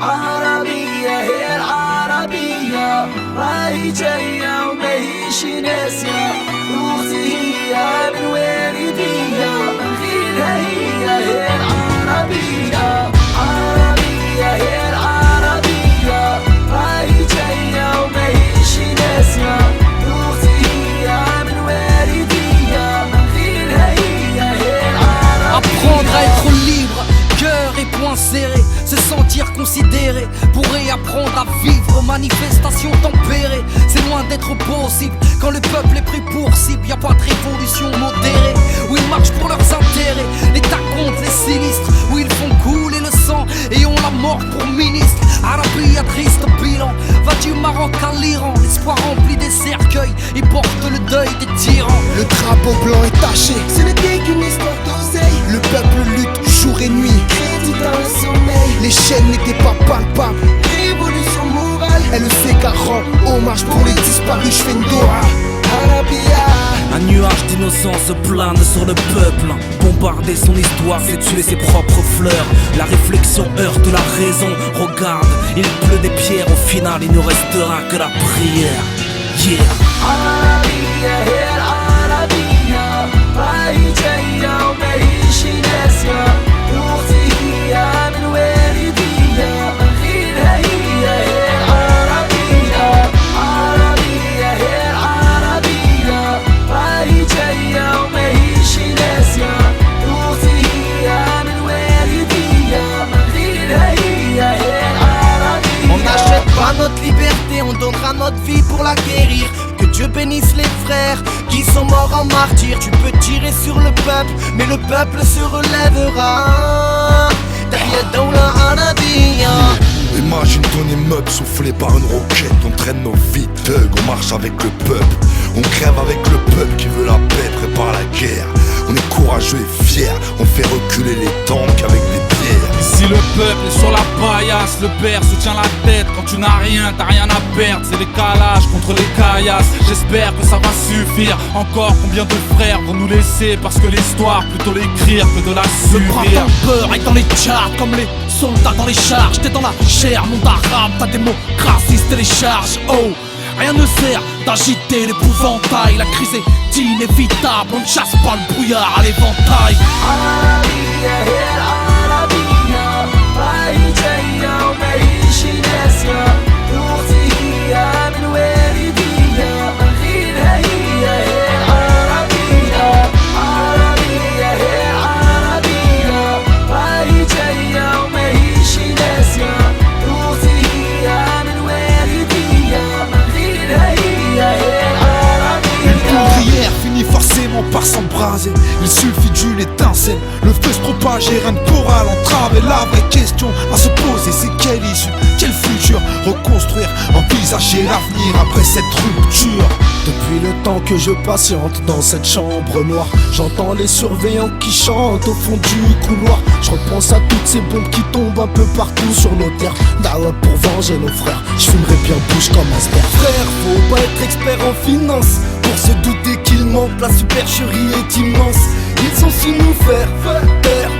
عربية هي العربية، راهي جاية وماهيش ناسية، روسي هي من والدية، من غيرها هي العربية. عربية هي العربية، راهي جاية وماهيش ناسية، روسي هي من والدية، من غيرها هي العربية. Apprendre à être libre, cœur et poing serré, se sentir considéré, pour réapprendre à vivre, manifestation tempérée. C'est loin d'être possible quand le peuple est pris pour cible. Y'a pas de révolution modérée, où ils marchent pour leurs intérêts. L'État compte les sinistres, où ils font couler le sang et ont la mort pour ministre. Arabie a triste bilan, va du Maroc à l'Iran. L'espoir rempli des cercueils, ils portent le deuil des tyrans. Le drapeau blanc est taché, Ce n'était qu'une histoire d'oseille, le peuple lutte jour et nuit. crédit dans le sommeil, Les chaînes n'étaient pas palpables, révolution morale. elle sait qu'elle rend hommage pour les disparus. J'fais une doha. Arabia, Un nuage d'innocence plane sur le peuple. Bombarder son histoire, c'est tuer ses propres fleurs. La réflexion heurte la raison. Regarde, il pleut des pierres. Au final, il ne restera que la prière. Yeah. عربية هي العربية، راهي جاية وماهيش ناسية، روسي هي من والدية، من غيرها هي العربية. عربية هي العربية، راهي جاية وماهيش ناسية، روسي هي من والدية، من غيرها هي العربية. On n'achète pas notre liberté, on donnera notre vie pour la guérir. Que Dieu bénisse les frères qui sont morts en martyrs. Tu peux tirer sur le peuple, mais le peuple se relèvera. Tahia Dawla Arabia. Imagine ton immeuble soufflé par une roquette. On traîne nos vies thug, on marche avec le peuple. On crève avec le peuple qui veut la paix, prépare la guerre. On est courageux et fiers, on fait reculer les tanks avec des pierres. Ici le peuple est sur la paillasse, le père soutient la tête. Quand tu n'as rien, t'as rien à perdre. C'est les calages contre les caillasses. J'espère que ça va suffire. Encore combien de frères vont nous laisser, parce que l'histoire, plutôt l'écrire que de la Le subir. printemps peur est dans les charts comme les soldats dans les charges. T'es dans la chair, monde arabe, ta démocratie se télécharge. Oh, rien ne sert d'agiter l'épouvantail. La crise est inévitable, on ne chasse pas le brouillard à l'éventail. عربية هي العربية، راهي جاية وماهيش ناسية، روسي هي من والدية، من غيرها هي العربية. عربية هي العربية، راهي جاية وماهيش ناسية، روسي هي من والدية، من غيرها هي العربية. Une poudrière finit forcément par s'embraser. Il suffit d'une étincelle, le feu se propage et rien ne pourra l'entraver. La vraie question à se poser, c'est quelle issue, quel futur reconstruire, envisager l'avenir après cette rupture. Depuis le temps que je patiente dans cette chambre noire, j'entends les surveillants qui chantent au fond du couloir. Je repense à toutes ces bombes qui tombent un peu partout sur nos terres. Dawa pour venger nos frères, je fumerais bien bouche comme un sper. Frère, faut pas être expert en finance pour se douter qu'il manque, la supercherie est immense. Ils sont su nous faire taire.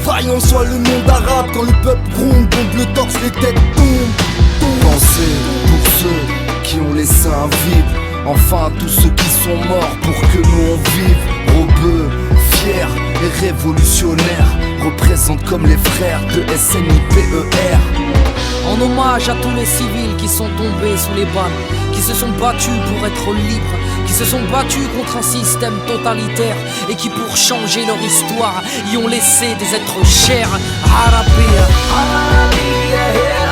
Vaillant soit le monde arabe quand le peuple gronde, bombe le torse, les têtes tombent. Pensez pour ceux qui ont les seins vides, enfin tous ceux qui sont morts pour que nous on vive. Robeux, fiers et révolutionnaires, représentent comme les frères de SNIPER. En hommage à tous les civils qui sont tombés sous les balles, qui se sont battus pour être libres, qui se sont battus contre un système totalitaire et qui pour changer leur histoire y ont laissé des êtres chers. Arabia. عربية هي